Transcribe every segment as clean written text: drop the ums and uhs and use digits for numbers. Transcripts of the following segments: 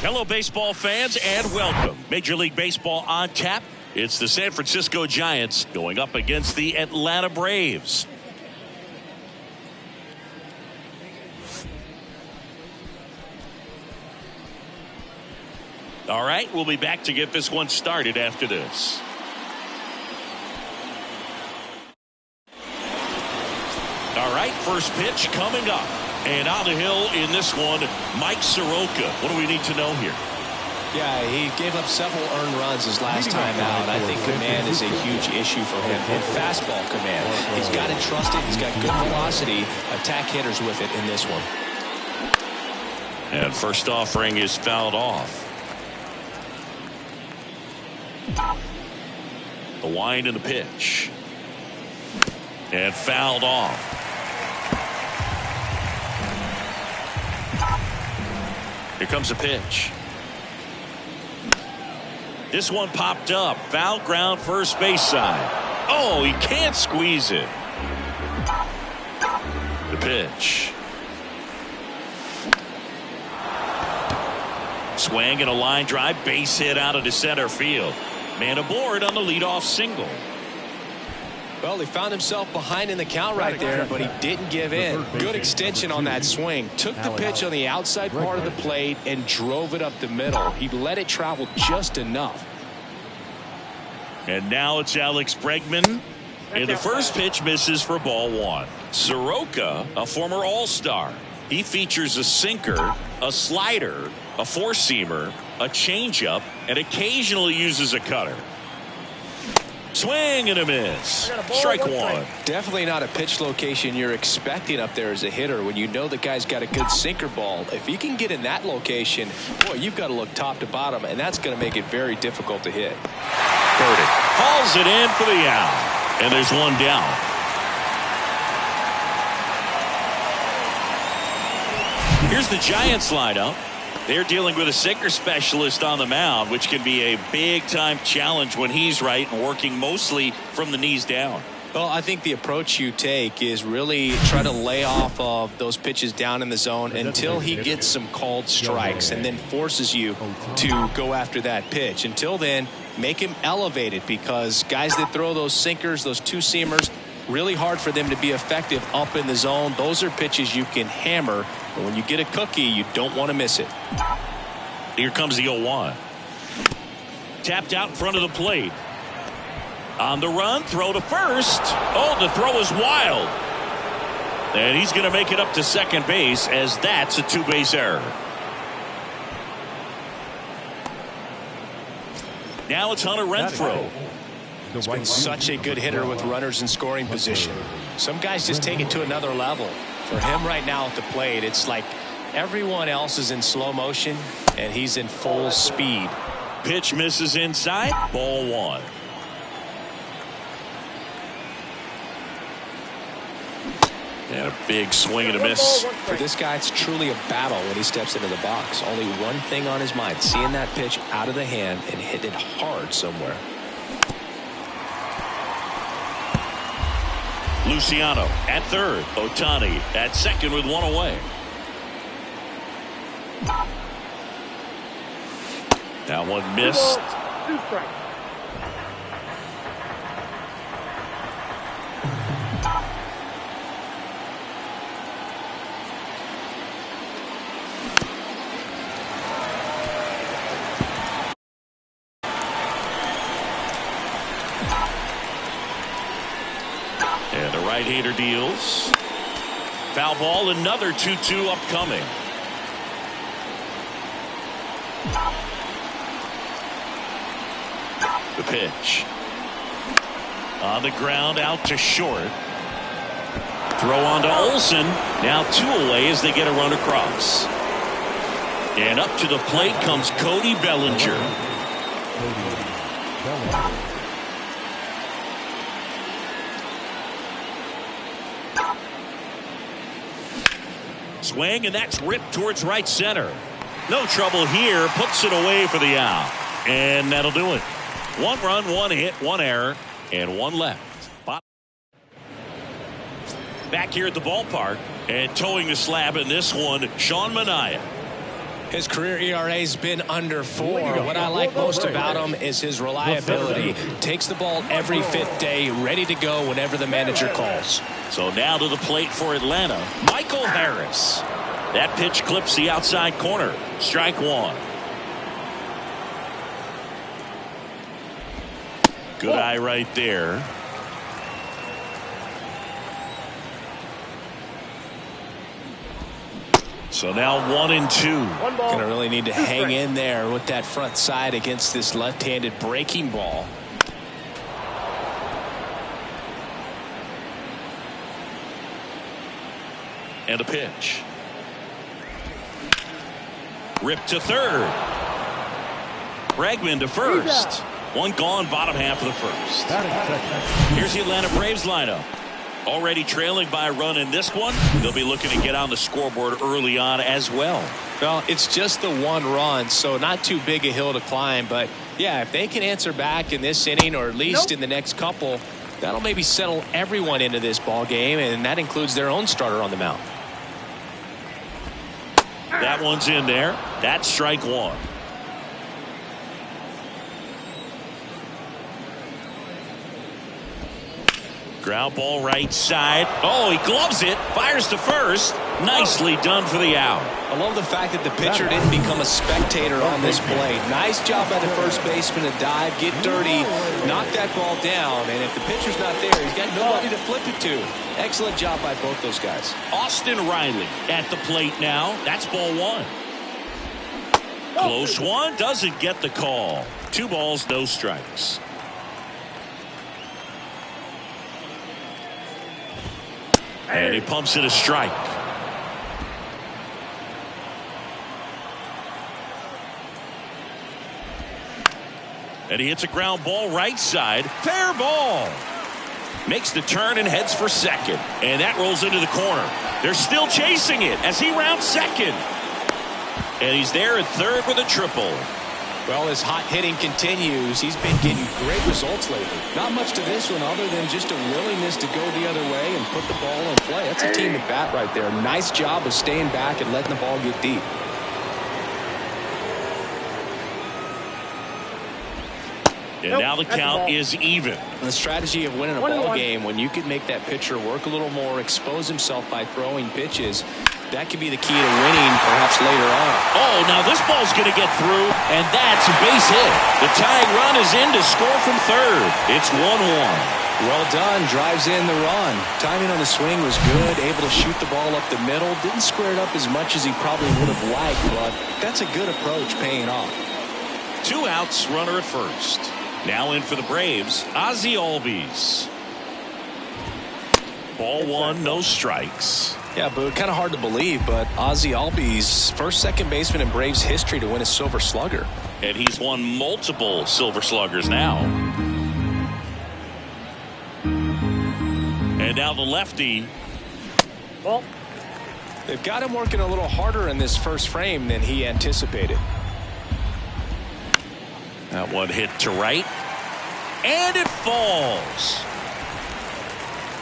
Hello, baseball fans, and welcome. Major League Baseball on tap. It's the San Francisco Giants going up against the Atlanta Braves. All right, we'll be back to get this one started after this. All right, first pitch coming up. And on the hill in this one, Mike Soroka. What do we need to know here? Yeah, he gave up several earned runs his last time out. I think command is a huge issue for him. And fastball command. He's got to trust it. He's got good velocity. Attack hitters with it in this one. And first offering is fouled off. The wind and the pitch. And fouled off. Here comes a pitch. This one popped up. Foul ground first base side. Oh, he can't squeeze it. The pitch. Swing and a line drive. Base hit out of the center field. Man aboard on the leadoff single. Well, he found himself behind in the count right there, but he didn't give in. Good extension on that swing. Took the pitch on the outside part of the plate and drove it up the middle. He let it travel just enough. And now it's Alex Bregman. And the first pitch misses for ball one. Soroka, a former All-Star. He features a sinker, a slider, a four-seamer, a changeup, and occasionally uses a cutter. Swing and a miss. Strike one. Definitely not a pitch location you're expecting up there as a hitter when you know the guy's got a good sinker ball. If he can get in that location, boy, you've got to look top to bottom, and that's going to make it very difficult to hit. Burdick hauls it in for the out. And there's one down. Here's the Giants lineup. They're dealing with a sinker specialist on the mound, which can be a big-time challenge when he's right and working mostly from the knees down. Well, I think the approach you take is really try to lay off of those pitches down in the zone until he gets some called strikes and then forces you to go after that pitch. Until then, make him elevated, because guys that throw those sinkers, those two-seamers, really hard for them to be effective up in the zone. Those are pitches you can hammer. And when you get a cookie, you don't want to miss it. Here comes the 0-1. Tapped out in front of the plate. On the run, throw to first. Oh, the throw is wild. And he's going to make it up to second base, as that's a two-base error. Now it's Hunter Renfroe. He's been such a good hitter with runners in scoring position. Some guys just take it to another level. For him right now at the plate, it's like everyone else is in slow motion and he's in full speed. Pitch misses inside. Ball 1. And a big swing and a miss. For this guy, it's truly a battle when he steps into the box. Only one thing on his mind, seeing that pitch out of the hand and hit it hard somewhere. Luciano at third. Ohtani at second with one away. That one missed. And the right-hander deals. Foul ball, another 2-2 upcoming. The pitch. On the ground, out to short. Throw on to Olsen. Now 2 away as they get a run across. And up to the plate comes Cody Bellinger. Swing, and that's ripped towards right center. No trouble here. Puts it away for the out. And that'll do it. 1 run, 1 hit, 1 error, and 1 left. Back here at the ballpark, and towing the slab in this one, Sean Manaea. His career ERA's been under 4. What I like most about him is his reliability. Takes the ball every 5th day, ready to go whenever the manager calls. So now to the plate for Atlanta, Michael Harris. That pitch clips the outside corner. Strike 1. Good eye right there. So now 1-2. Gonna really need to hang in there with that front side against this left-handed breaking ball. And a pitch. Ripped to third. Bregman to first. 1 gone, bottom half of the first. Here's the Atlanta Braves lineup. Already trailing by a run in this one. They'll be looking to get on the scoreboard early on as well. Well, it's just the 1 run, so not too big a hill to climb. But, yeah, if they can answer back in this inning or at least in the next couple, that'll maybe settle everyone into this ball game, and that includes their own starter on the mound. That one's in there. That's strike 1. Ground ball right side. Oh, he gloves it. Fires to first. Nicely done for the out. I love the fact that the pitcher didn't become a spectator on this play. Nice job by the first baseman to dive, get dirty, knock that ball down. And if the pitcher's not there, he's got nobody to flip it to. Excellent job by both those guys. Austin Riley at the plate now. That's ball 1. Close one. Doesn't get the call. 2 balls, no strikes. And he pumps it a strike. And he hits a ground ball right side. Fair ball. Makes the turn and heads for second. And that rolls into the corner. They're still chasing it as he rounds second. And he's there at third with a triple. Well, his hot hitting continues. He's been getting great results lately. Not much to this one other than just a willingness to go the other way and put the ball in play. That's a team at bat right there. Nice job of staying back and letting the ball get deep. And now the count is even. The strategy of winning a ball game, when you can make that pitcher work a little more, expose himself by throwing pitches, that could be the key to winning perhaps later on. Oh, now this ball's going to get through, and that's a base hit. The tying run is in to score from third. It's 1-1. Well done. Drives in the run. Timing on the swing was good. Able to shoot the ball up the middle. Didn't square it up as much as he probably would have liked, but that's a good approach paying off. 2 outs, runner at first. Now in for the Braves, Ozzie Albies. Ball 1, no strikes. Yeah, but kind of hard to believe, but Ozzie Albies, first second baseman in Braves history to win a Silver Slugger. And he's won multiple Silver Sluggers now. And now the lefty. Well, they've got him working a little harder in this first frame than he anticipated. That one hit to right. And it falls.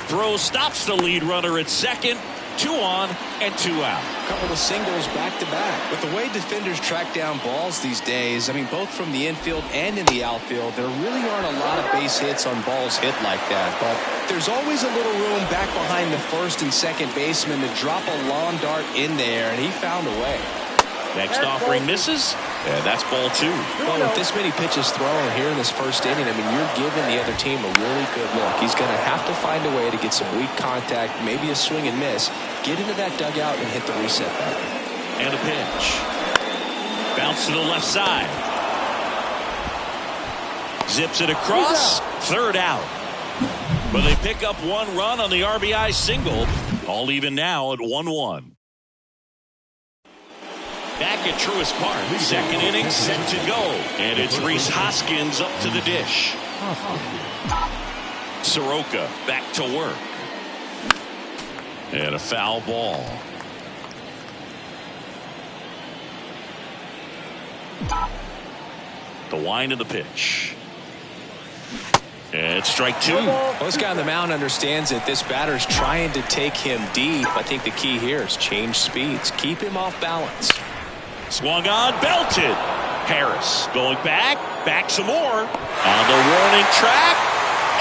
Throw stops the lead runner at second. 2 on and 2 out. A couple of singles back to back. With the way defenders track down balls these days, I mean, both from the infield and in the outfield, there really aren't a lot of base hits on balls hit like that. But there's always a little room back behind the first and second baseman to drop a lawn dart in there, and he found a way. Next offering misses, and that's ball 2. Well, with this many pitches thrown here in this first inning, I mean, you're giving the other team a really good look. He's going to have to find a way to get some weak contact, maybe a swing and miss, get into that dugout and hit the reset button. And a pitch. Bounce to the left side. Zips it across. Third out. But they pick up 1 run on the RBI single. All even now at 1-1. Back at Truist Park, second inning set to go. And it's Rhys Hoskins up to the dish. Soroka back to work. And a foul ball. The wind of the pitch. And it's strike 2. Well, this guy on the mound understands that this batter's trying to take him deep. I think the key here is change speeds. Keep him off balance. Swung on, belted. Harris going back some more. On the warning track,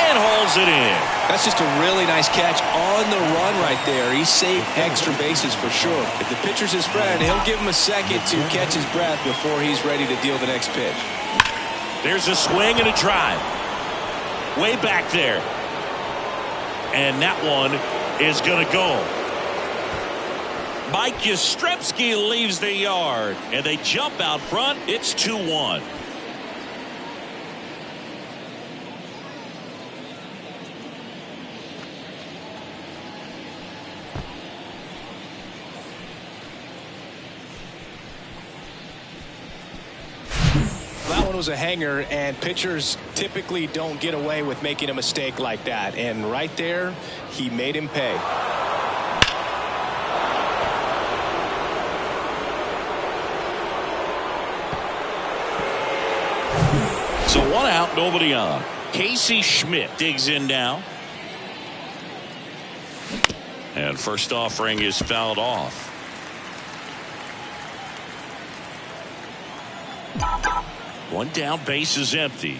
and hauls it in. That's just a really nice catch on the run right there. He saved extra bases for sure. If the pitcher's his friend, he'll give him a second to catch his breath before he's ready to deal the next pitch. There's a swing and a drive. Way back there. And that one is going to go. Mike Yastrzemski leaves the yard, and they jump out front. It's 2-1. That one was a hanger, and pitchers typically don't get away with making a mistake like that. And right there, he made him pay. So 1 out, nobody on. Casey Schmidt digs in now. And first offering is fouled off. One down, base is empty.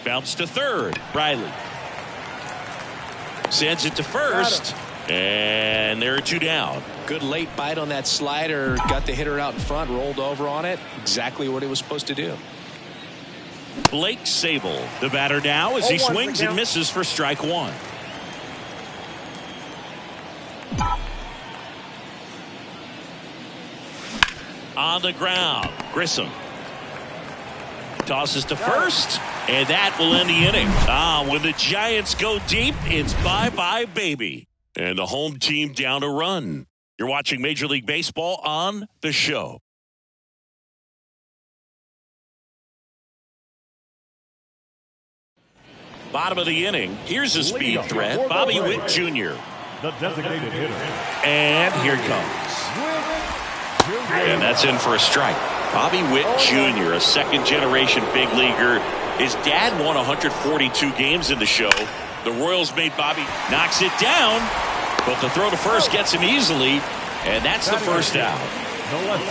Bounce to third. Riley sends it to first. And there are 2 down. Good late bite on that slider. Got the hitter out in front, rolled over on it. Exactly what he was supposed to do. Blake Sabol, the batter now, as he swings and misses for strike 1. On the ground, Grissom tosses to first, and that will end the inning. When the Giants go deep, it's bye-bye, baby. And the home team down a run. You're watching Major League Baseball on The Show. Bottom of the inning. Here's a speed threat. Bobby Witt Jr. The designated hitter. And here it comes. And that's in for a strike. Bobby Witt Jr., a second-generation big leaguer. His dad won 142 games in the show. The Royals made Bobby knocks it down, but the throw to first gets him easily, and that's the first out.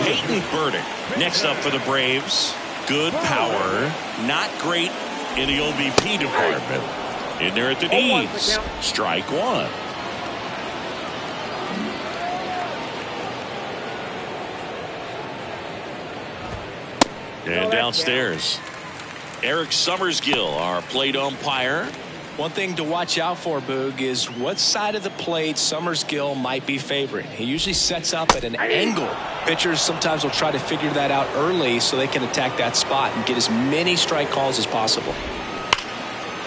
Peyton Burdick next up for the Braves. Good power, not great in the OBP department. In there at the knees. Strike 1. And downstairs, Eric Summersgill, our plate umpire. One thing to watch out for, Boog, is what side of the plate Summersgill might be favoring. He usually sets up at an angle. Pitchers sometimes will try to figure that out early so they can attack that spot and get as many strike calls as possible.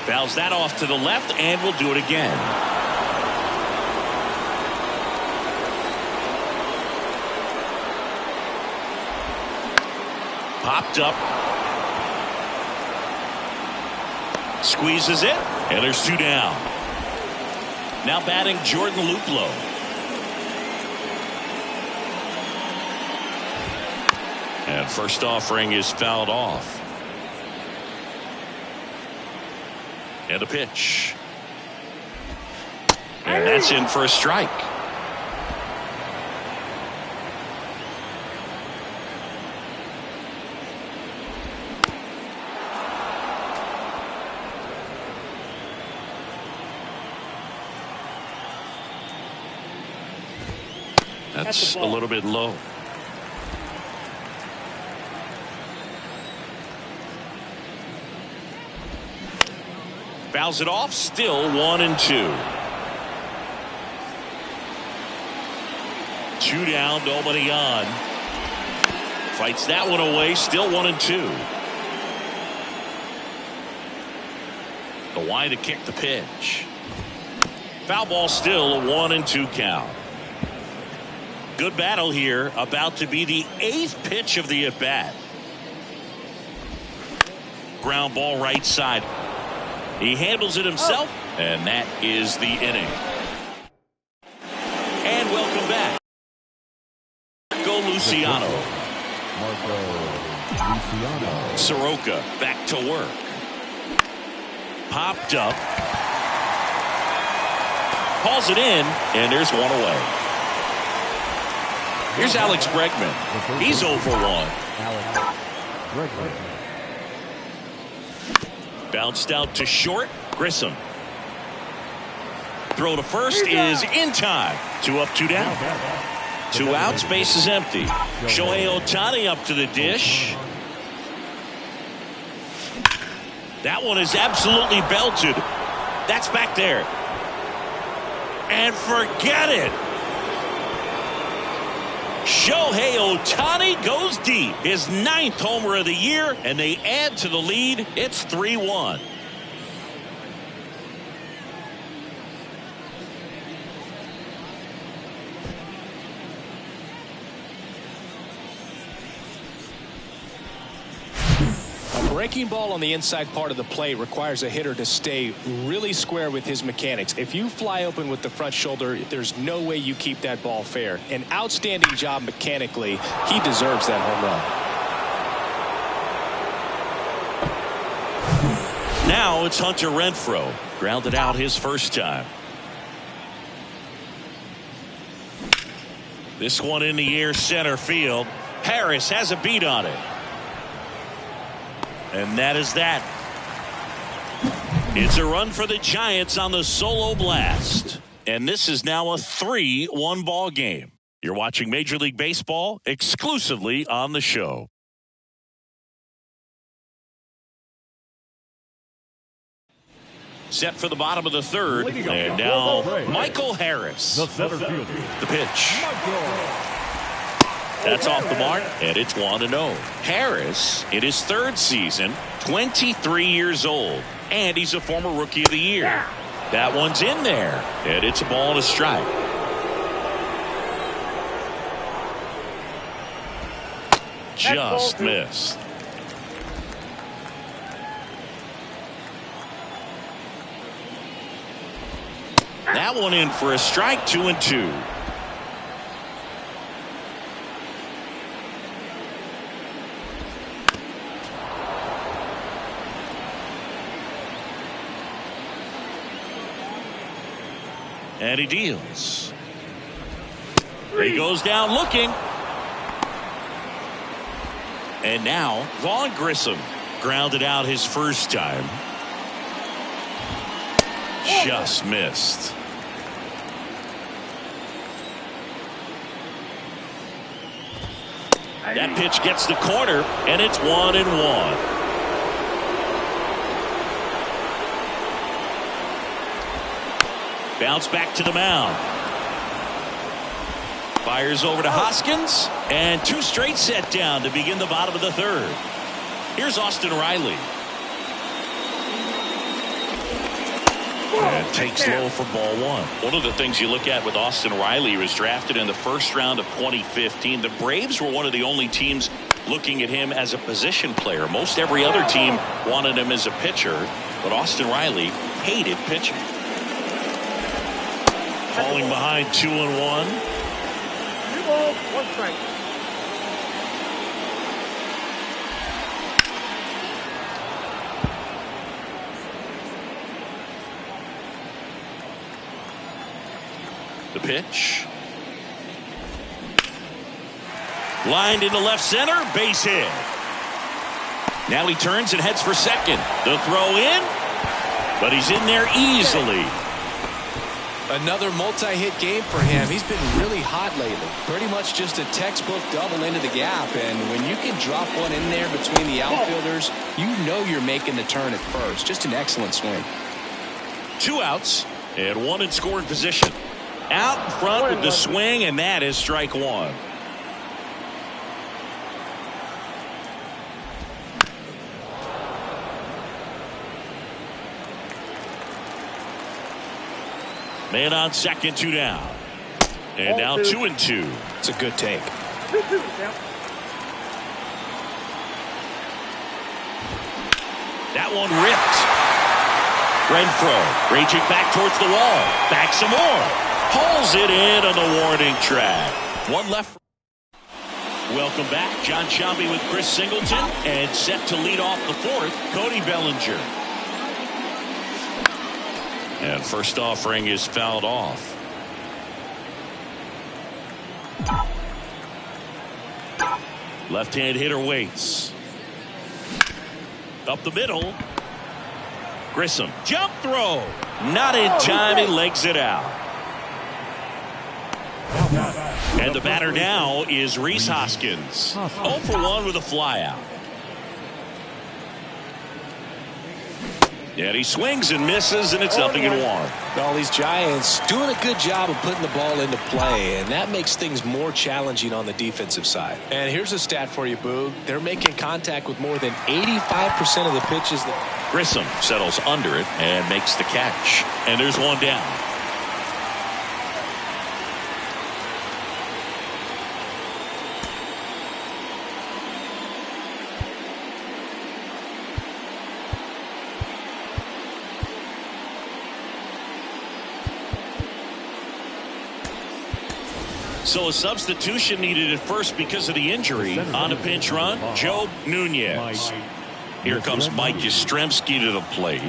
Fouls that off to the left, and will do it again. Popped up. Squeezes it. And there's 2 down. Now batting Jordan Luplow. And first offering is fouled off. And a pitch. And that's in for a strike. That's a little bit low. Fouls it off. Still 1-2. 2 down. Nobody on. Fights that one away. Still 1-2. The wide to kick the pitch. Foul ball. Still a 1-2 count. Good battle here. About to be the 8th pitch of the at bat. Ground ball right side. He handles it himself, and that is the inning. And welcome back. Marco Luciano. Soroka back to work. Popped up. Calls it in, and there's one away. Here's Alex Bregman. He's 0 for 1. Bounced out to short. Grissom. Throw to first is in time. 2 up, 2 down. 2 outs, base is empty. Shohei Ohtani up to the dish. That one is absolutely belted. That's back there. And forget it. Shohei Ohtani goes deep. His 9th homer of the year, and they add to the lead. It's 3-1. Breaking ball on the inside part of the plate requires a hitter to stay really square with his mechanics. If you fly open with the front shoulder, there's no way you keep that ball fair. An outstanding job mechanically. He deserves that home run. Now it's Hunter Renfroe. Grounded out his first time. This one in the air center field. Harris has a beat on it. And that is that. It's a run for the Giants on the solo blast. And this is now a 3-1 ball game. You're watching Major League Baseball exclusively on the show. Set for the bottom of the 3rd. And now Michael Harris. The center fielder. The pitch. That's off the mark, and it's 1-0. Harris, in his 3rd season, 23 years old, and he's a former Rookie of the Year. That one's in there, and it's a ball and a strike. Just missed. That one in for a strike, 2-2. And he deals. He goes down looking. And now Vaughn Grissom grounded out his first time. Just missed. That pitch gets the corner, and it's 1-1. Bounce back to the mound. Fires over to Hoskins, and 2 straight set down to begin the bottom of the 3rd. Here's Austin Riley. And takes low for ball 1. One of the things you look at with Austin Riley, he was drafted in the 1st round of 2015. The Braves were one of the only teams looking at him as a position player. Most every other team wanted him as a pitcher, but Austin Riley hated pitching. Falling behind 2-1. 2 balls, 1 strike. The pitch. Lined into left center, base hit. Now he turns and heads for second. The throw in, but he's in there easily. Another multi-hit game for him. He's been really hot lately. Pretty much just a textbook double into the gap. And when you can drop one in there between the outfielders, you know you're making the turn at first. Just an excellent swing. 2 outs and 1 in scoring position. Out in front with the swing, and that is strike 1. Man on second, 2 down. And now 2-2. It's a good take. 2-2, yeah. That one ripped. Renfroe raging back towards the wall. Back some more. Hauls it in on the warning track. 1 left. Welcome back. John Sciambi with Chris Singleton. And set to lead off the 4th, Cody Bellinger. And first offering is fouled off. Left-hand hitter waits. Up the middle. Grissom. Jump throw. Not in time. He legs it out. And the batter now is Rhys Hoskins. 0 for 1 with a flyout. And he swings and misses, and it's 0-1. Well, these Giants doing a good job of putting the ball into play, and that makes things more challenging on the defensive side. And here's a stat for you, Boog. They're making contact with more than 85% of the pitches. Grissom settles under it and makes the catch. And there's 1 down. So a substitution needed at first because of the injury. On a pinch run, Joe Nunez. Here comes Mike Yastrzemski to the plate.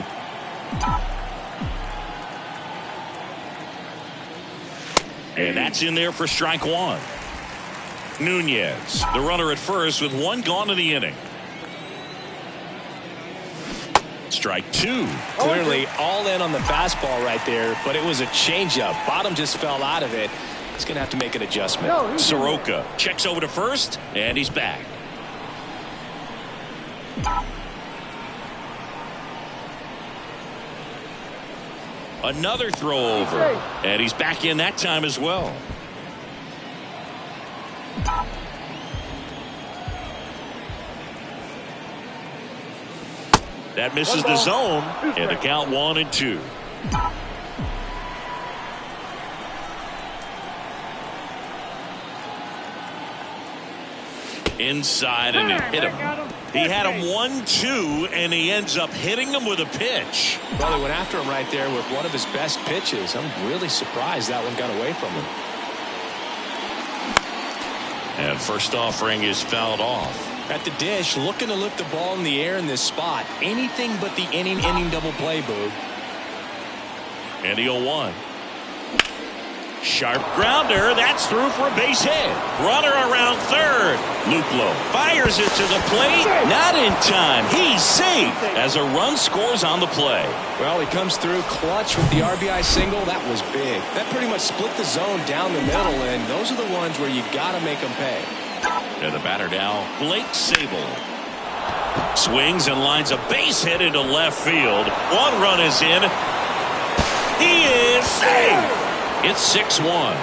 And that's in there for strike 1. Nunez, the runner at first with 1 gone in the inning. Strike 2. Clearly all in on the fastball right there, but it was a changeup. Bottom just fell out of it. He's going to have to make an adjustment. Soroka checks over to first, and he's back. Another throw over, and he's back in that time as well. That misses the zone, and the count 1-2. Inside, and it hit him. He had him 1-2, and he ends up hitting him with a pitch. Well, he went after him right there with one of his best pitches. I'm really surprised that one got away from him. And first offering is fouled off. At the dish, looking to lift the ball in the air in this spot. Anything but the inning double play, Boog. And the 0-1. Sharp grounder. That's through for a base hit. Runner around third. Luplow fires it to the plate. Not in time. He's safe as a run scores on the play. Well, he comes through clutch with the RBI single. That was big. That pretty much split the zone down the middle, and those are the ones where you got to make them pay. And the batter now, Blake Sabol. Swings and lines a base hit into left field. 1 run is in. He is safe. It's 6-1.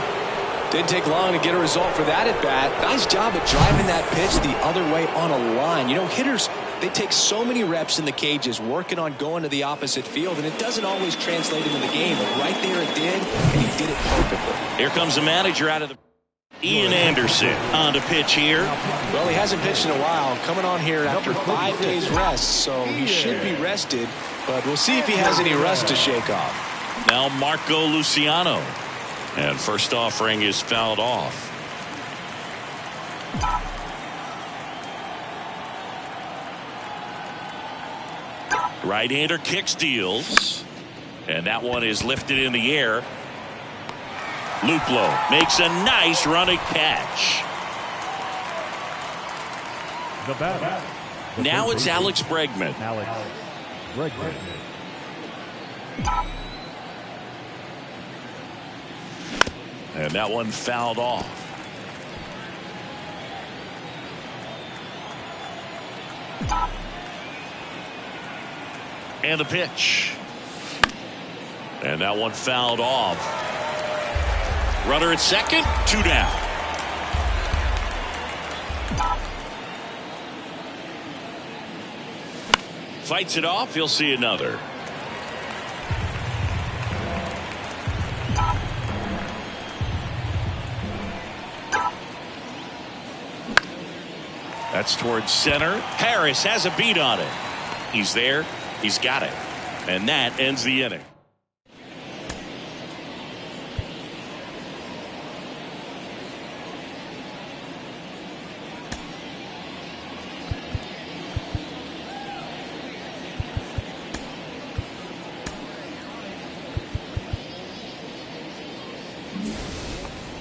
Didn't take long to get a result for that at bat. Nice job of driving that pitch the other way on a line. You know, hitters, they take so many reps in the cages working on going to the opposite field, and it doesn't always translate into the game. But right there it did, and he did it perfectly. Here comes the manager out of the... Ian Anderson on to pitch here. Well, he hasn't pitched in a while. Coming on here after 5 days rest, so he should be rested. But we'll see if he has any rust to shake off. Now Marco Luciano. And first offering is fouled off. Right-hander kicks, deals. And that one is lifted in the air. Luplow makes a nice running catch. The batter. Now it's Alex Bregman. Alex Bregman. And that one fouled off. And the pitch. And that one fouled off. Runner at second, 2 down. Fights it off, he'll see another. That's towards center. Harris has a beat on it. He's there. He's got it. And that ends the inning.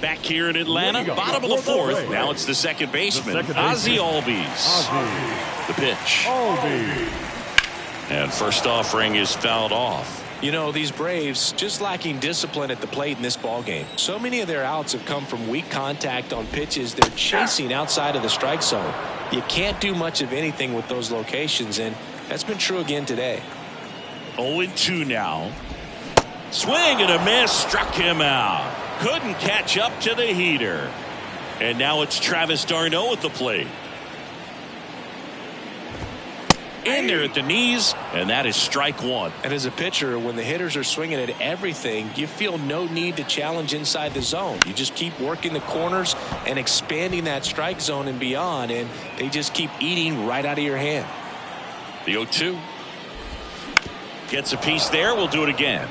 Back here in Atlanta, bottom of the fourth. Now it's the second baseman, Ozzie Albies. The pitch. And first offering is fouled off. You know, these Braves just lacking discipline at the plate in this ball game. So many of their outs have come from weak contact on pitches they're chasing outside of the strike zone. You can't do much of anything with those locations, and that's been true again today. 0-2 now. Swing and a miss, struck him out. Couldn't catch up to the heater. And now it's Travis d'Arnaud at the plate. In there at the knees, and that is strike one. And as a pitcher, when the hitters are swinging at everything, you feel no need to challenge inside the zone. You just keep working the corners and expanding that strike zone and beyond, and they just keep eating right out of your hand. The 0-2. Gets a piece there. We'll do it again.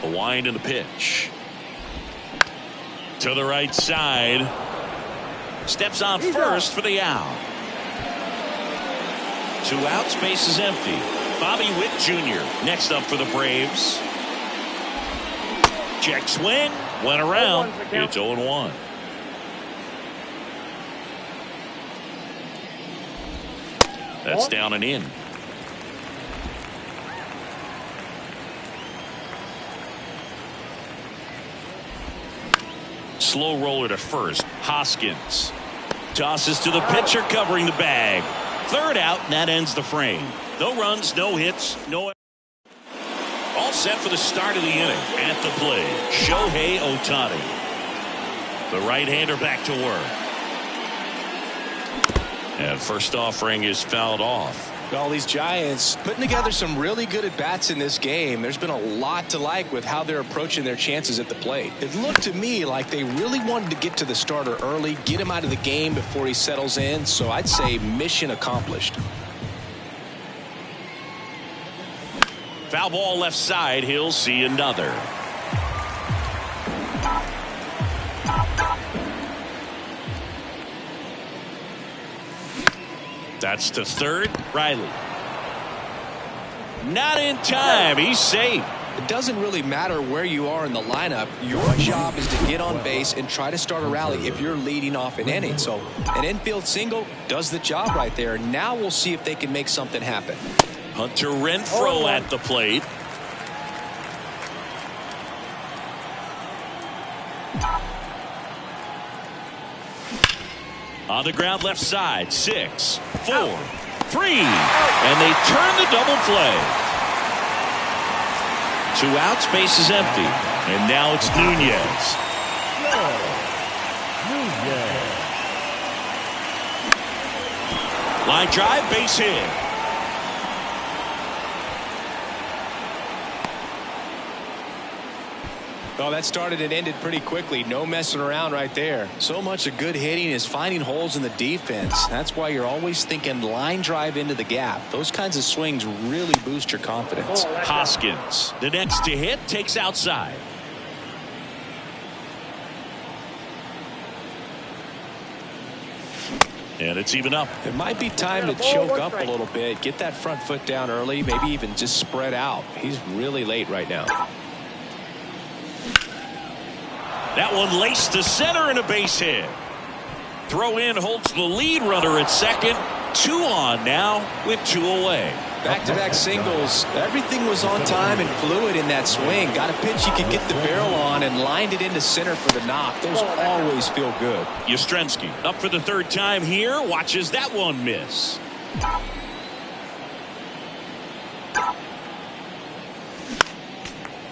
A wind in the pitch. To the right side. Steps on first for the out. 2 outs, base is empty. Bobby Witt Jr. next up for the Braves. Check swing. Went around. It's 0-1. That's down and in. Slow roller to first. Hoskins tosses to the pitcher covering the bag. Third out, and that ends the frame. No runs, no hits, no. All set for the start of the inning. At the plate, Shohei Ohtani. The right-hander back to work. And first offering is fouled off. Well, these Giants putting together some really good at-bats in this game. There's been a lot to like with how they're approaching their chances at the plate. It looked to me like they really wanted to get to the starter early, get him out of the game before he settles in. So I'd say mission accomplished. Foul ball left side. He'll see another. That's to third. Riley. Not in time. He's safe. It doesn't really matter where you are in the lineup. Your job is to get on base and try to start a rally if you're leading off an inning. So an infield single does the job right there. Now we'll see if they can make something happen. Hunter Renfroe at the plate. On the ground left side. 6, 4, 3. And they turn the double play. 2 outs, base is empty. And now it's Nunez. Line drive, base hit. Oh, that started and ended pretty quickly. No messing around right there. So much of good hitting is finding holes in the defense. That's why you're always thinking line drive into the gap. Those kinds of swings really boost your confidence. Hoskins, the next to hit, takes outside. And it's even up. It might be time to choke up a little bit. Get that front foot down early. Maybe even just spread out. He's really late right now. That one laced to center and a base hit. Throw in holds the lead runner at second. 2 on now with 2 away. Back-to-back singles. Everything was on time and fluid in that swing. Got a pitch you could get the barrel on and lined it into center for the knock. Those always feel good. Yastrzemski up for the 3rd time here. Watches that one miss.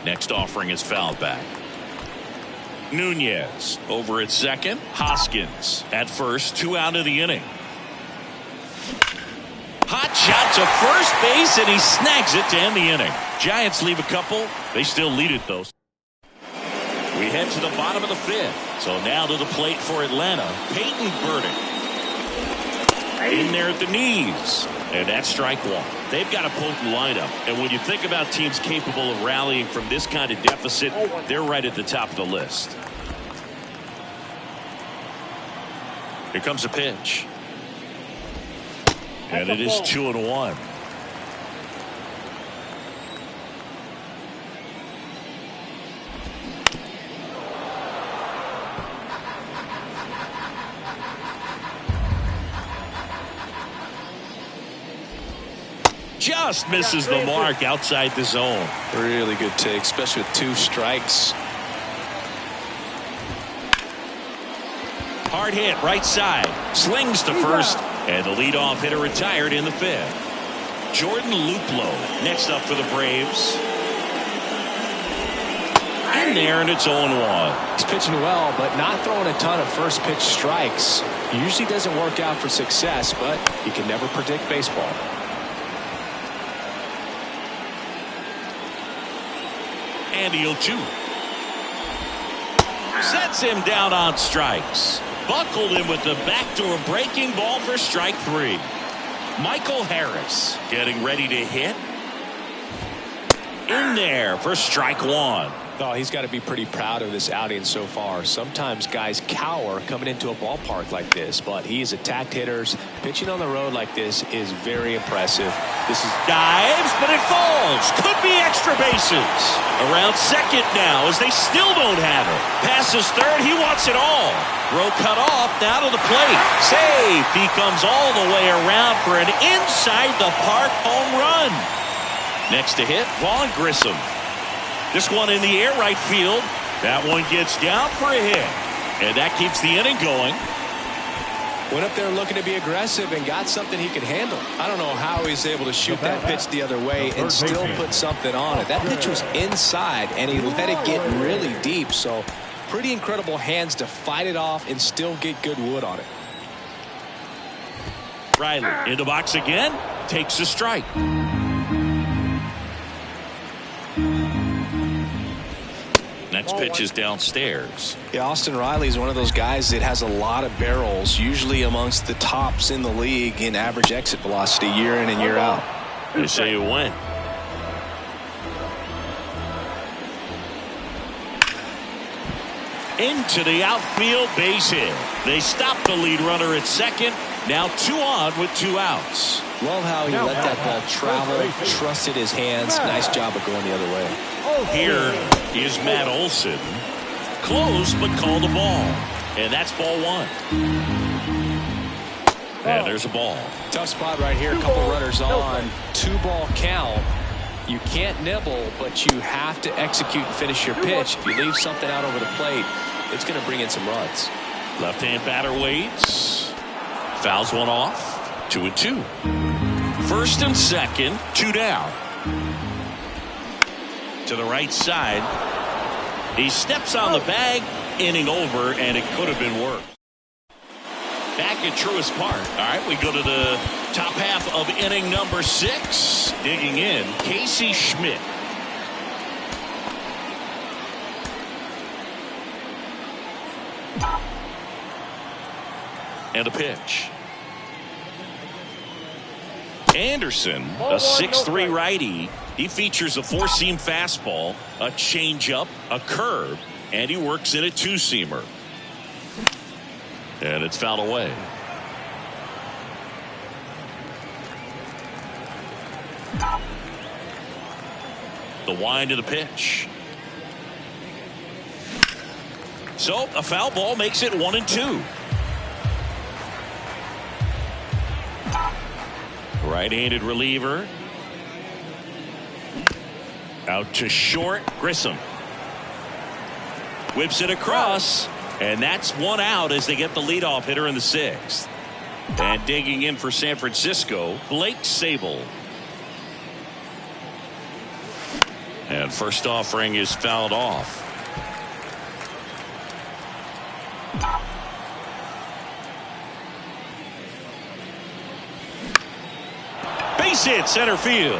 Next offering is fouled back. Nunez over at second. Hoskins at first. 2 out of the inning. Hot shot to first base, and he snags it to end the inning. Giants leave a couple. They still lead it, though. We head to the bottom of the 5th. So now to the plate for Atlanta. Peyton Burdick. In there at the knees. And that's strike 1. They've got a potent lineup. And when you think about teams capable of rallying from this kind of deficit, they're right at the top of the list. Here comes a pitch. And it is 2-1. Just misses the mark outside the zone. Really good take, especially with 2 strikes. Hard hit right side. Slings to first. And the leadoff hitter retired in the 5th. Jordan Luplow next up for the Braves. In there, and it's 0-1. He's pitching well, but not throwing a ton of first pitch strikes. Usually doesn't work out for success, but you can never predict baseball. And the 0-2. Sets him down on strikes. Buckled him with the backdoor breaking ball for strike 3. Michael Harris getting ready to hit. In there for strike 1. Oh, he's got to be pretty proud of this outing so far. Sometimes guys cower coming into a ballpark like this, but he's attacked hitters. Pitching on the road like this is very impressive. This is dives, but it falls. Could be extra bases. Around second now as they still don't have it. Passes third. He wants it all. Throw cut off. Now to the plate. Safe. He comes all the way around for an inside the park home run. Next to hit, Vaughn Grissom. This one in the air right field. That one gets down for a hit. And that keeps the inning going. Went up there looking to be aggressive and got something he could handle. I don't know how he's able to shoot that pitch the other way and still put something on it. That pitch was inside and he let it get really deep. So pretty incredible hands to fight it off and still get good wood on it. Riley in the box again. Takes a strike. Next pitch is downstairs. Yeah, Austin Riley is one of those guys that has a lot of barrels, usually amongst the tops in the league in average exit velocity year in and year out. They say you win. Into the outfield, base hit. They stop the lead runner at second. Now 2 on with 2 outs. Love how he let that ball travel, trusted his hands. Nice job of going the other way. Here is Matt Olson. Close, but called the ball. And that's ball 1. And there's a ball. Tough spot right here. A couple runners on. 2-ball count. You can't nibble, but you have to execute and finish your pitch. If you leave something out over the plate, it's going to bring in some runs. Left-hand batter waits. Fouls one off. 2-2. First and second, 2 down. To the right side. He steps on the bag. Inning over, and it could have been worse. Back at Truist Park. All right, we go to the top half of inning number 6. Digging in, Casey Schmidt. And a pitch. Anderson, a 6'3" righty. He features a four-seam fastball, a changeup, a curve, and he works in a two-seamer. And it's fouled away. The wind of the pitch. So a foul ball makes it 1-2. Right-handed reliever. Out to short. Grissom whips it across, and that's one out as they get the leadoff hitter in the sixth. And digging in for San Francisco, Blake Sabol. And first offering is fouled off. Base hit center field.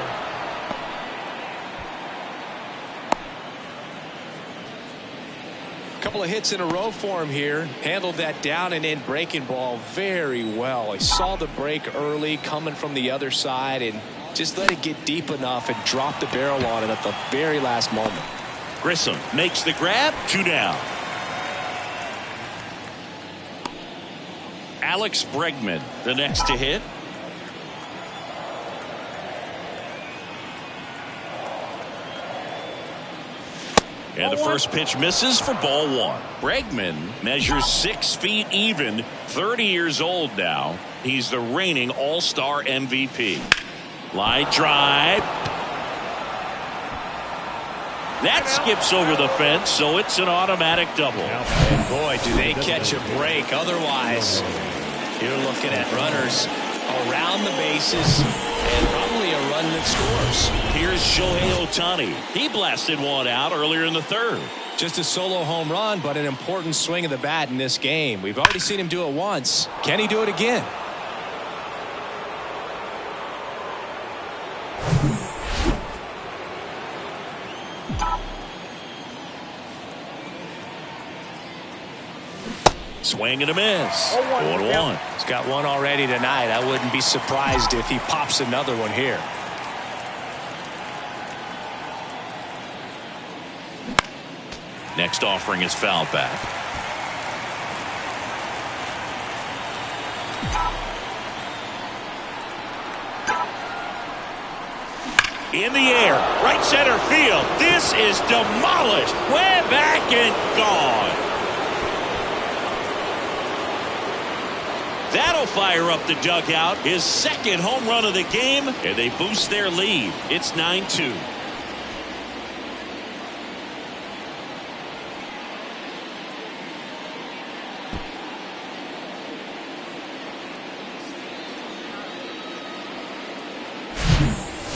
Couple of hits in a row for him here. Handled that down and in breaking ball very well. He saw the break early coming from the other side and just let it get deep enough and drop the barrel on it at the very last moment. Grissom makes the grab. 2 down. Alex Bregman the next to hit. And the first pitch misses for ball one. Bregman measures 6 feet even, 30 years old now. He's the reigning All-Star MVP. Line drive. That skips over the fence, so it's an automatic double. And boy, do they catch a break. Otherwise, you're looking at runners around the bases and probably a run that scores. Here's Shohei Ohtani. He blasted one out earlier in the third. Just a solo home run, but an important swing of the bat in this game. We've already seen him do it once. Can he do it again? Swing and a miss. 1-1. He's got one already tonight. I wouldn't be surprised if he pops another one here. Next offering is fouled back. In the air, right center field. This is demolished. Way back and gone. That'll fire up the dugout. His second home run of the game, and they boost their lead. It's 9-2.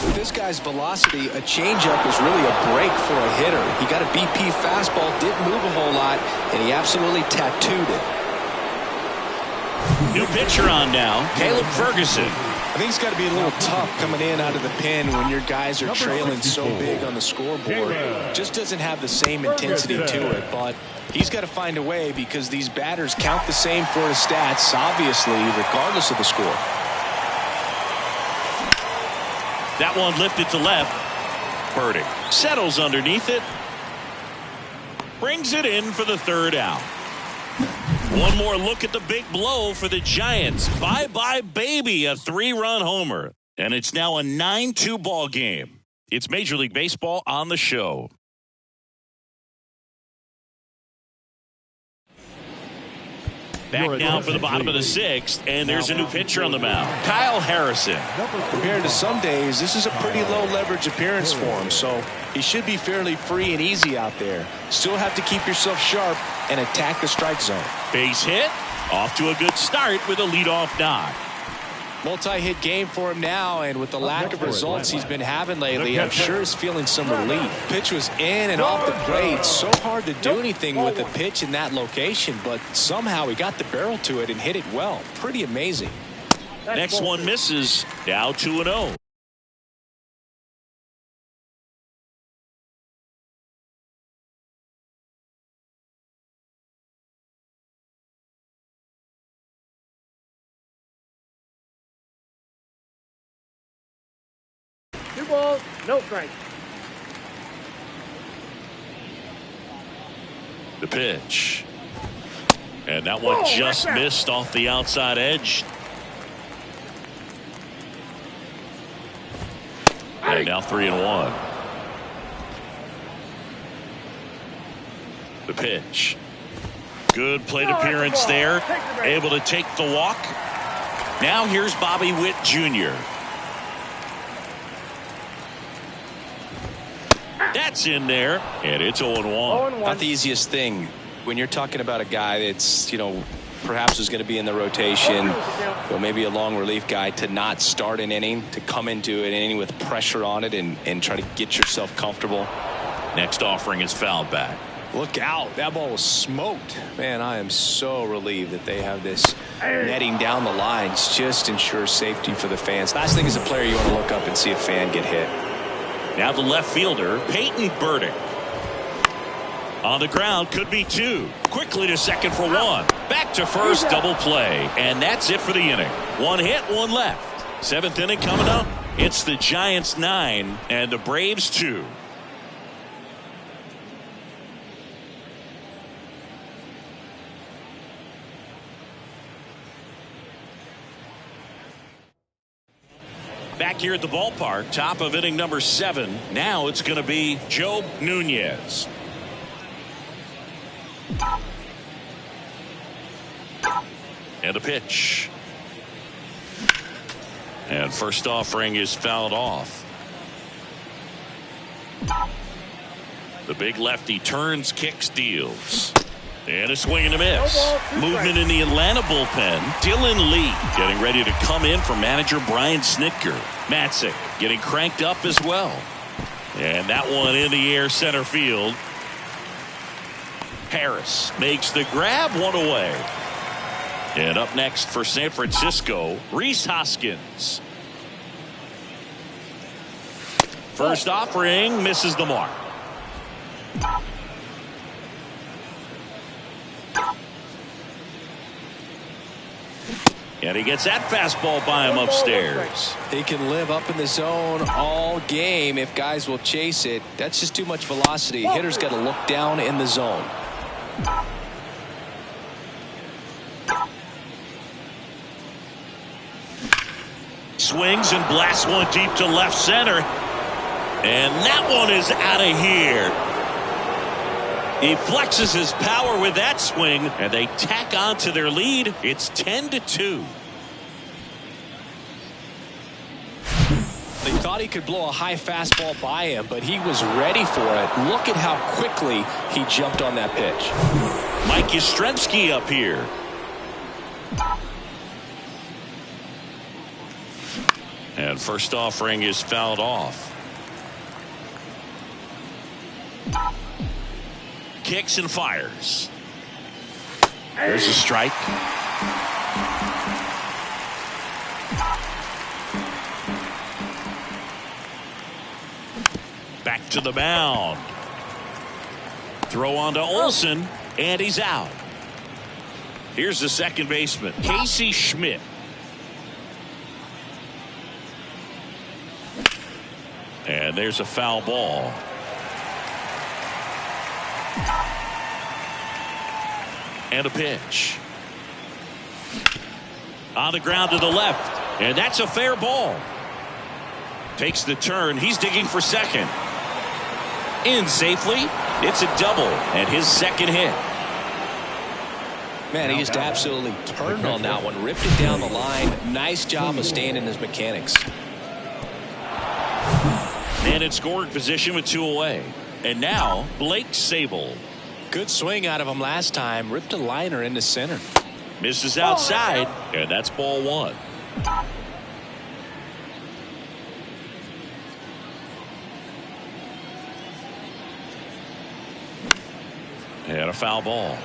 With this guy's velocity, a changeup is really a break for a hitter. He got a BP fastball, didn't move a whole lot, and he absolutely tattooed it. New pitcher on now, Caleb Ferguson. I think it's got to be a little tough coming in out of the pen when your guys are trailing so big on the scoreboard. Just doesn't have the same intensity to it, but he's got to find a way because these batters count the same for his stats, obviously, regardless of the score. That one lifted to left. Burdick settles underneath it. Brings it in for the third out. One more look at the big blow for the Giants. Bye-bye, baby, a 3-run homer. And it's now a 9-2 ball game. It's Major League Baseball on the show. Back now for the bottom of the sixth, and there's a new pitcher on the mound, Kyle Harrison. Compared to some days, this is a pretty low leverage appearance for him, so he should be fairly free and easy out there. Still have to keep yourself sharp and attack the strike zone. Base hit, off to a good start with a leadoff knock. Multi-hit game for him now, and with the lack of results he's been having lately, I'm sure he's feeling some relief. Pitch was in and off the plate. So hard to do anything with the pitch in that location, but somehow he got the barrel to it and hit it well. Pretty amazing. Next one misses. Now 2-0. Two balls, no strikes. The pitch. And that one just missed off the outside edge. And now 3-1. The pitch. Good plate appearance there. Able to take the walk. Now here's Bobby Witt Jr. That's in there, and it's 0-1. Not the easiest thing when you're talking about a guy that's, perhaps is going to be in the rotation, maybe a long relief guy, to not start an inning, to come into an inning with pressure on it and try to get yourself comfortable. Next offering is fouled back. Look out. That ball was smoked. Man, I am so relieved that they have this netting down the lines. Just ensures safety for the fans. Last thing as a player, you want to look up and see a fan get hit. Now the left fielder, Peyton Burdick. On the ground, could be two. Quickly to second for one. Back to first, double play. And that's it for the inning. One hit, one left. Seventh inning coming up. It's the Giants 9 and the Braves 2. Back here at the ballpark, top of inning number 7. Now it's going to be Joe Nunez. And a pitch. And first offering is fouled off. The big lefty turns, kicks, deals. And a swing and a miss. Movement in the Atlanta bullpen. Dylan Lee getting ready to come in for manager Brian Snitker. Matzik getting cranked up as well. And that one in the air center field. Harris makes the grab, one away. And up next for San Francisco, Rhys Hoskins. First offering misses the mark. And he gets that fastball by him upstairs. He can live up in the zone all game if guys will chase it. That's just too much velocity. Hitter's got to look down in the zone. Swings and blasts one deep to left center. And that one is out of here. He flexes his power with that swing, and they tack on to their lead. It's 10-2. They thought he could blow a high fastball by him, but he was ready for it. Look at how quickly he jumped on that pitch. Mike Yastrzemski up here. And first offering is fouled off. Kicks and fires. There's a strike. Back to the mound. Throw on to Olsen, and he's out. Here's the second baseman, Casey Schmidt. And there's a foul ball. And a pitch. On the ground to the left. And that's a fair ball. Takes the turn. He's digging for second. In safely. It's a double and his second hit. Man, he just absolutely turned on that one. Ripped it down the line. Nice job of staying in his mechanics. And in scoring position with 2 away. And now Blake Sabol. Good swing out of him last time. Ripped a liner into center. Misses outside, and that's ball 1. And a foul ball.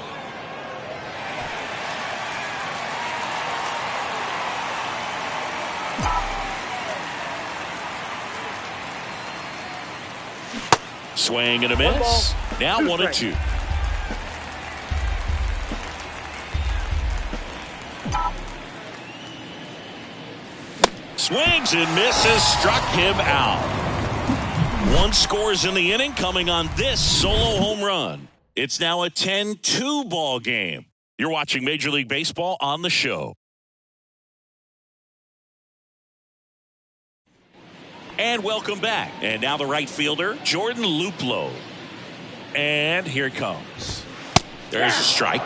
Swing and a miss. Now 1-2. Swings and misses, struck him out. One scores in the inning coming on this solo home run. It's now a 10-2 ball game. You're watching Major League Baseball on the show. And welcome back. And now the right fielder, Jordan Luplow. And here it comes. There's a strike.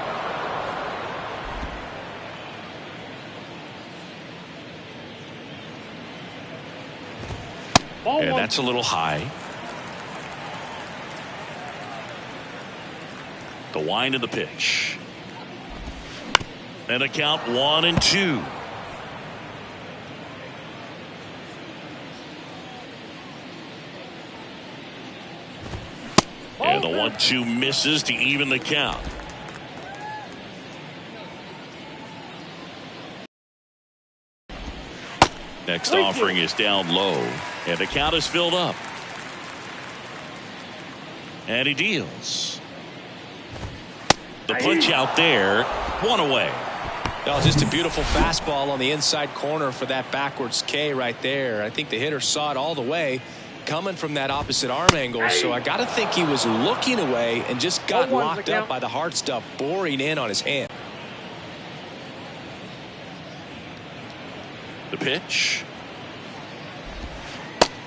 And that's a little high. The wind of the pitch. And a count 1-2. And the 1-2 misses to even the count. Next offering is down low, and the count is filled up. And he deals. The punch out there, one away. That was just a beautiful fastball on the inside corner for that backwards K right there. I think the hitter saw it all the way coming from that opposite arm angle, so I got to think he was looking away and just got locked up by the hard stuff boring in on his hand. The pitch.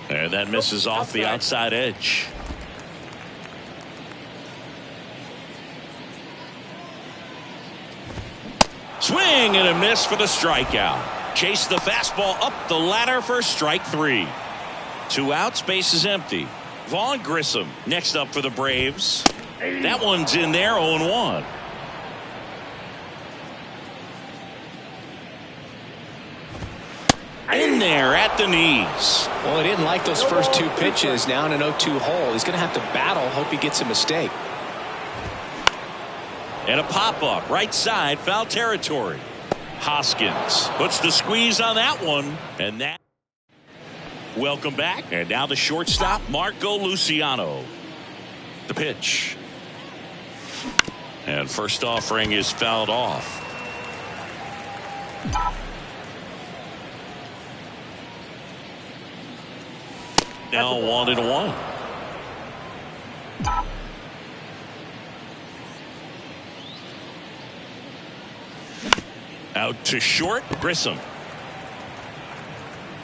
And that misses off the outside edge. Swing and a miss for the strikeout. Chase the fastball up the ladder for strike 3. 2 outs, base is empty. Vaughn Grissom next up for the Braves. That one's in there, 0-1. In there at the knees. Well, he didn't like those first 2 pitches. Now in an 0-2 hole. He's going to have to battle. Hope he gets a mistake. And a pop-up right side, foul territory. Hoskins puts the squeeze on that one. And that. Welcome back. And now the shortstop, Marco Luciano. The pitch. And first offering is fouled off. Now 1-1. Out to short, Grissom.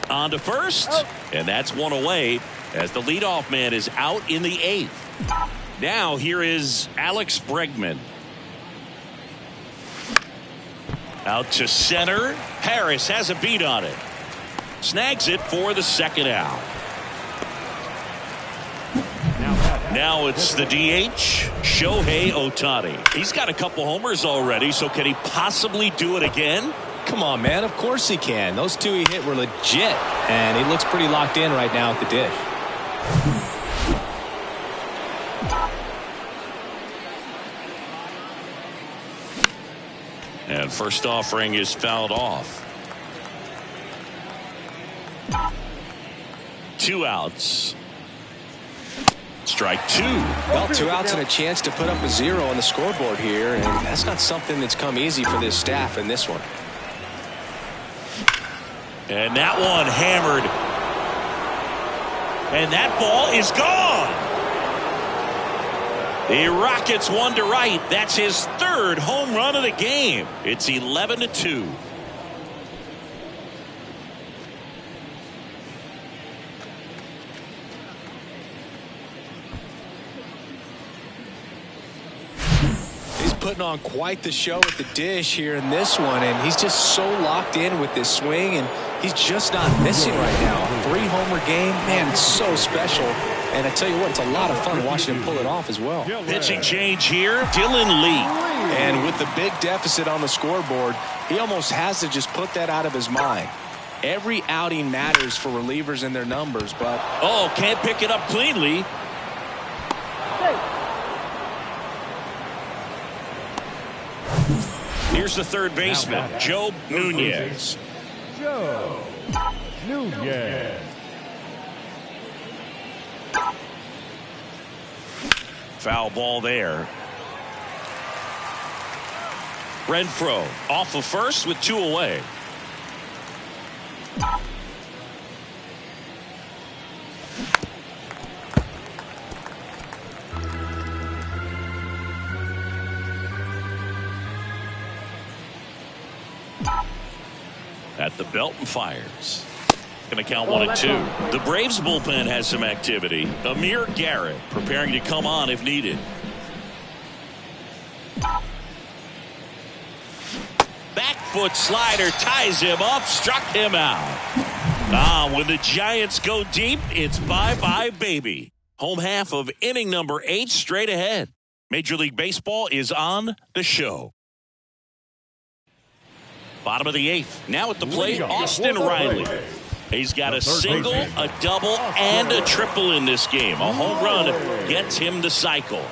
On to first, and that's one away as the leadoff man is out in the 8th. Now here is Alex Bregman. Out to center. Harris has a beat on it. Snags it for the second out. Now it's the DH, Shohei Ohtani. He's got a couple homers already, so can he possibly do it again? Come on, man. Of course he can. Those 2 he hit were legit, and he looks pretty locked in right now at the dish. And first offering is fouled off. 2 outs. Strike 2. Well, 2 outs and a chance to put up a 0 on the scoreboard here, and that's not something that's come easy for this staff in this one. And that one hammered. And that ball is gone. The Rockets 1 to right. That's his 3rd home run of the game. It's 11-2. Putting on quite the show at the dish here in this one, and he's just so locked in with this swing, and he's just not missing right now. 3-homer game, man, it's so special. And I tell you what, it's a lot of fun watching him pull it off as well. Pitching change here, Dylan Lee. And with the big deficit on the scoreboard, he almost has to just put that out of his mind. Every outing matters for relievers and their numbers, but can't pick it up cleanly. Here's the third baseman, Joe Nunez. Joe Nunez. Foul ball there. Renfroe off of first with 2 away. at the belt and fires. Going to count 1 and 2. The Braves bullpen has some activity. Amir Garrett preparing to come on if needed. Back foot slider ties him up, struck him out. When the Giants go deep, it's bye-bye baby. Home half of inning number 8 straight ahead. Major League Baseball is on the show. Bottom of the 8th. Now at the plate, Austin Riley. He's got a single, a double, and a triple in this game. A home run gets him the cycle.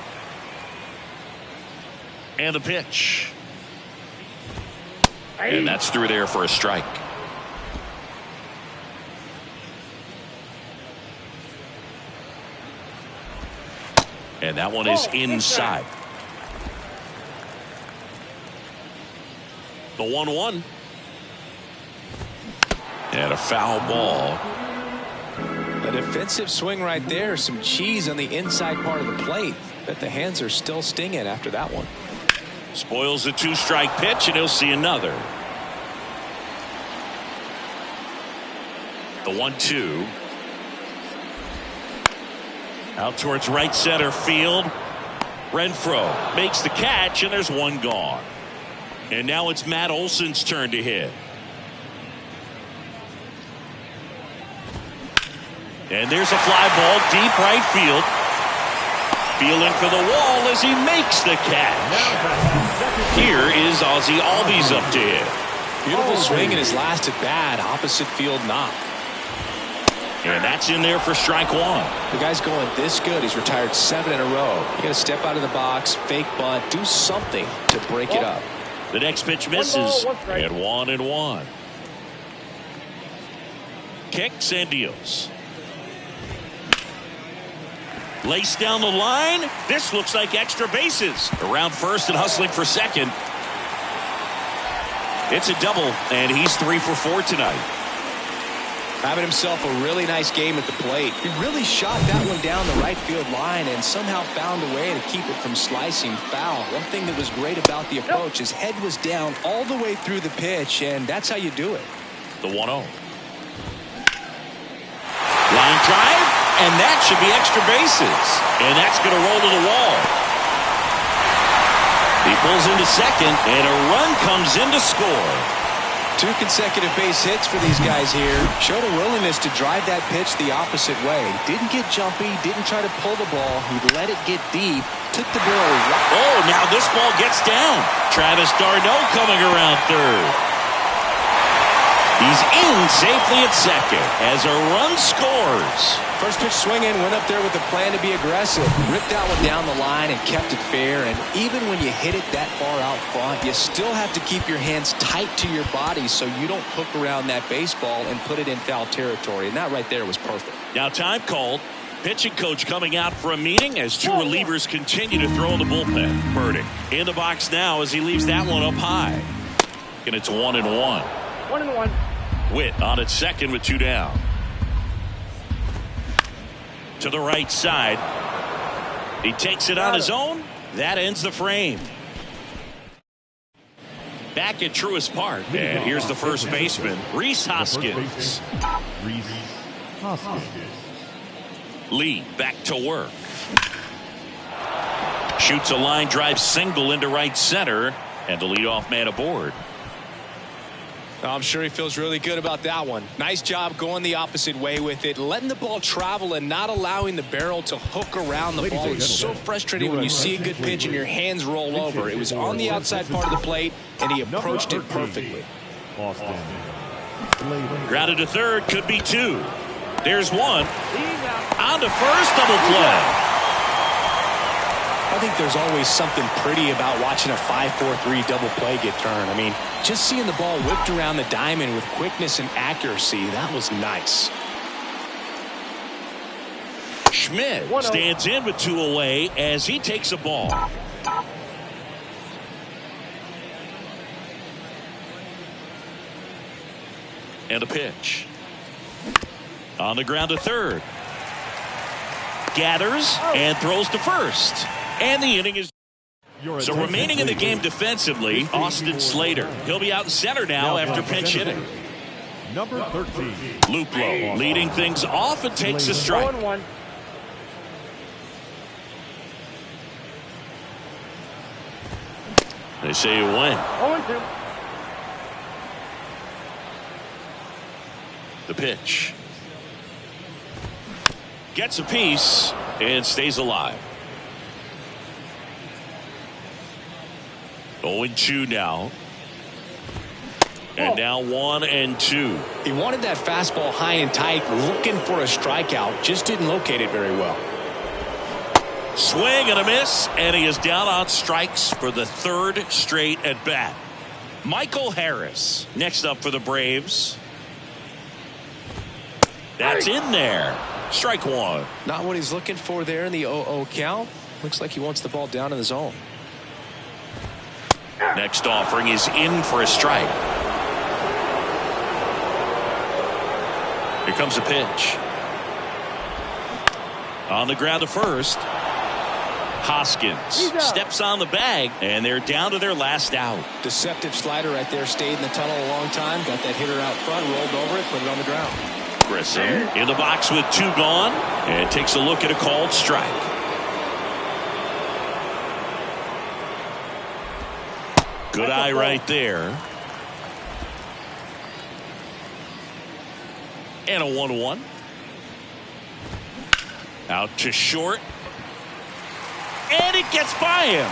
And the pitch. And that's through there for a strike. And that one is inside. The 1-1. And a foul ball. A defensive swing right there. Some cheese on the inside part of the plate. But the hands are still stinging after that one. Spoils the 2-strike pitch, and he'll see another. The 1-2. Out towards right center field. Renfroe makes the catch, and there's one gone. And now it's Matt Olson's turn to hit. And there's a fly ball deep right field. Feeling for the wall as he makes the catch. Here is Ozzie Albies up to hit. Beautiful swing in his last at bat. Opposite field knock. And that's in there for strike 1. The guy's going this good. He's retired 7 in a row. You got to step out of the box, fake bunt, do something to break it up. The next pitch misses. And 1-1. Kicks and deals. Lace down the line. This looks like extra bases. Around first and hustling for second. It's a double, and he's 3 for 4 tonight. Having himself a really nice game at the plate. He really shot that one down the right field line and somehow found a way to keep it from slicing foul. One thing that was great about the approach, his head was down all the way through the pitch, and that's how you do it. The 1-0. Line drive, and that should be extra bases. And that's going to roll to the wall. He pulls into second, and a run comes in to score. 2 consecutive base hits for these guys here. Showed a willingness to drive that pitch the opposite way. Didn't get jumpy, didn't try to pull the ball. He let it get deep, took the barrel right. Oh, now this ball gets down. Travis d'Arnaud coming around third. He's in safely at second as a run scores. First pitch swinging, went up there with a plan to be aggressive. Ripped that one down the line and kept it fair. And even when you hit it that far out front, you still have to keep your hands tight to your body so you don't hook around that baseball and put it in foul territory. And that right there was perfect. Now time called. Pitching coach coming out for a meeting as 2 relievers continue to throw in the bullpen. Burdick in the box now as he leaves that one up high. And it's 1-1. 1-1. Witt on at second with 2 down. To the right side. He takes it on his own. That ends the frame. Back at Truist Park. And here's the first baseman, Rhys Hoskins. Lee back to work. Shoots a line drive single into right center. And the leadoff man aboard. I'm sure he feels really good about that one. Nice job going the opposite way with it, letting the ball travel and not allowing the barrel to hook around the ball. It's so frustrating when you see a good pitch and your hands roll over. It was on the outside part of the plate, and he approached it perfectly. Grounded to third, could be 2. There's 1. On to first, double play. I think there's always something pretty about watching a 5-4-3 double play get turned. I mean, just seeing the ball whipped around the diamond with quickness and accuracy, that was nice. Schmidt stands in with 2 away as he takes a ball. And a pitch. On the ground to third. Gathers and throws to first. And the inning is... So remaining in the game defensively, Austin Slater. He'll be out in center now after pinch hitting. Number 13. Luplow leading things off and takes a strike. 0-1. They say you win. 0-2. The pitch. Gets a piece and stays alive. 0-2 now. And now 1-2. He wanted that fastball high and tight, looking for a strikeout. Just didn't locate it very well. Swing and a miss, and he is down on strikes for the third straight at bat. Michael Harris next up for the Braves. That's in there. Strike one. Not what he's looking for there in the 0-0 count. Looks like he wants the ball down in the zone. Next offering is in for a strike. Here comes a pitch. On the ground to first. Hoskins steps on the bag, and they're down to their last out. Deceptive slider right there. Stayed in the tunnel a long time. Got that hitter out front. Rolled over it. Put it on the ground. Grissom in the box with two gone, and takes a look at a called strike. Good eye right there. And a 1-1. Out to short. And it gets by him.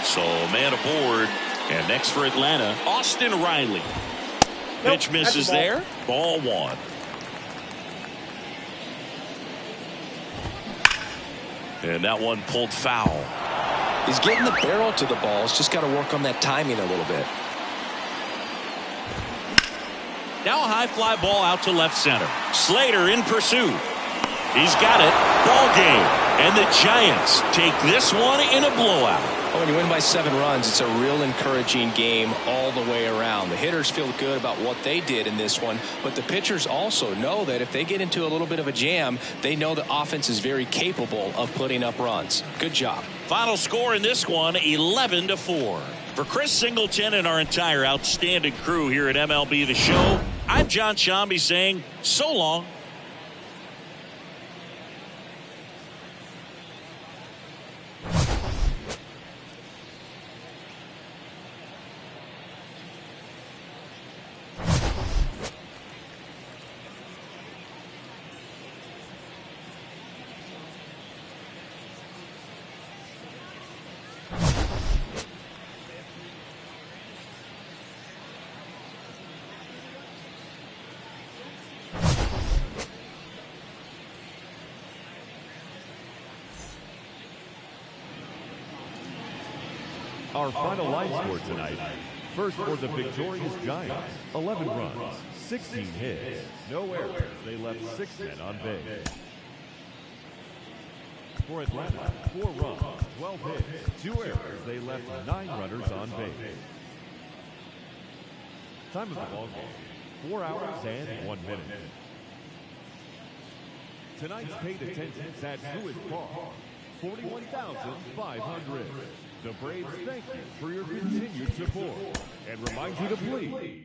So man aboard. And next for Atlanta, Austin Riley. Pitch misses there. Ball one. And that one pulled foul. He's getting the barrel to the ball. He's just got to work on that timing a little bit. Now a high fly ball out to left center. Slater in pursuit. He's got it. Ball game. And the Giants take this one in a blowout. When you win by 7 runs, it's a real encouraging game all the way around. The hitters feel good about what they did in this one, but the pitchers also know that if they get into a little bit of a jam, they know the offense is very capable of putting up runs. Good job. Final score in this one, 11-4. For Chris Singleton and our entire outstanding crew here at MLB The Show, I'm John Shambi saying so long. Our final line score tonight. First for the victorious Giants, 11 runs, 16 hits, no errors. They left 6 men on base. For Atlanta, 4 runs, 12 hits, 2 errors. They left 9 runners on base. Time of the ball game, 4 hours and 1 minute. Tonight's paid attendance at Truist Park, 41,500. The Braves thank you for your continued support and remind you to please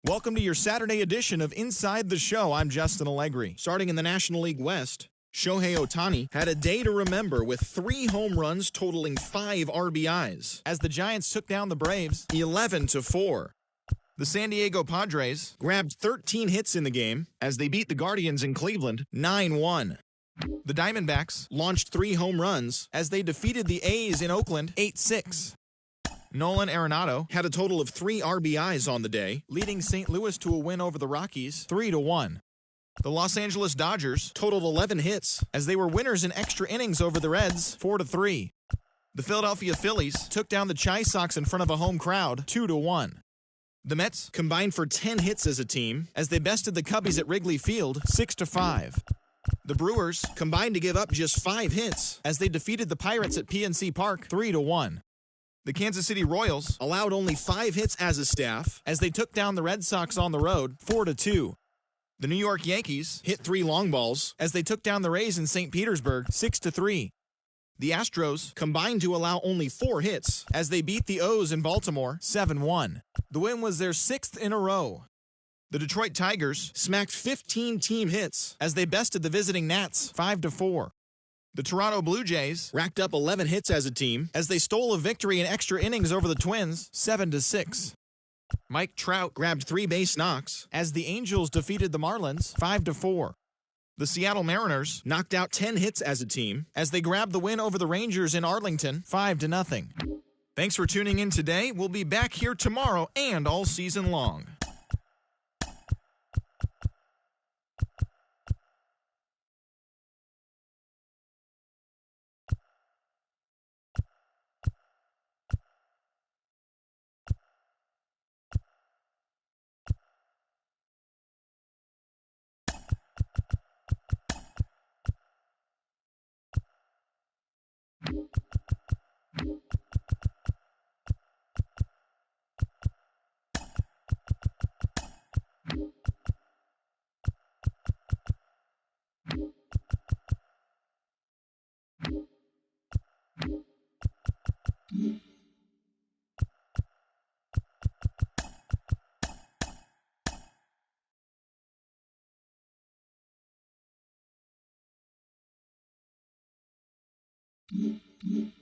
Welcome to your Saturday edition of Inside the Show. I'm Justin Allegri. Starting in the National League West, Shohei Ohtani had a day to remember with 3 home runs totaling 5 RBIs as the Giants took down the Braves 11-4. The San Diego Padres grabbed 13 hits in the game as they beat the Guardians in Cleveland 9-1. The Diamondbacks launched 3 home runs as they defeated the A's in Oakland 8-6. Nolan Arenado had a total of 3 RBIs on the day, leading St. Louis to a win over the Rockies 3-1. The Los Angeles Dodgers totaled 11 hits as they were winners in extra innings over the Reds 4-3. The Philadelphia Phillies took down the Chi Sox in front of a home crowd 2-1. The Mets combined for 10 hits as a team as they bested the Cubbies at Wrigley Field 6-5. The Brewers combined to give up just 5 hits as they defeated the Pirates at PNC Park 3-1. The Kansas City Royals allowed only 5 hits as a staff as they took down the Red Sox on the road 4-2. The New York Yankees hit 3 long balls as they took down the Rays in St. Petersburg 6-3. The Astros combined to allow only 4 hits as they beat the O's in Baltimore 7-1. The win was their 6th in a row. The Detroit Tigers smacked 15 team hits as they bested the visiting Nats 5-4. The Toronto Blue Jays racked up 11 hits as a team as they stole a victory in extra innings over the Twins 7-6. Mike Trout grabbed 3 base knocks as the Angels defeated the Marlins 5-4. The Seattle Mariners knocked out 10 hits as a team as they grabbed the win over the Rangers in Arlington 5-0. Thanks for tuning in today. We'll be back here tomorrow and all season long. Mm-hmm.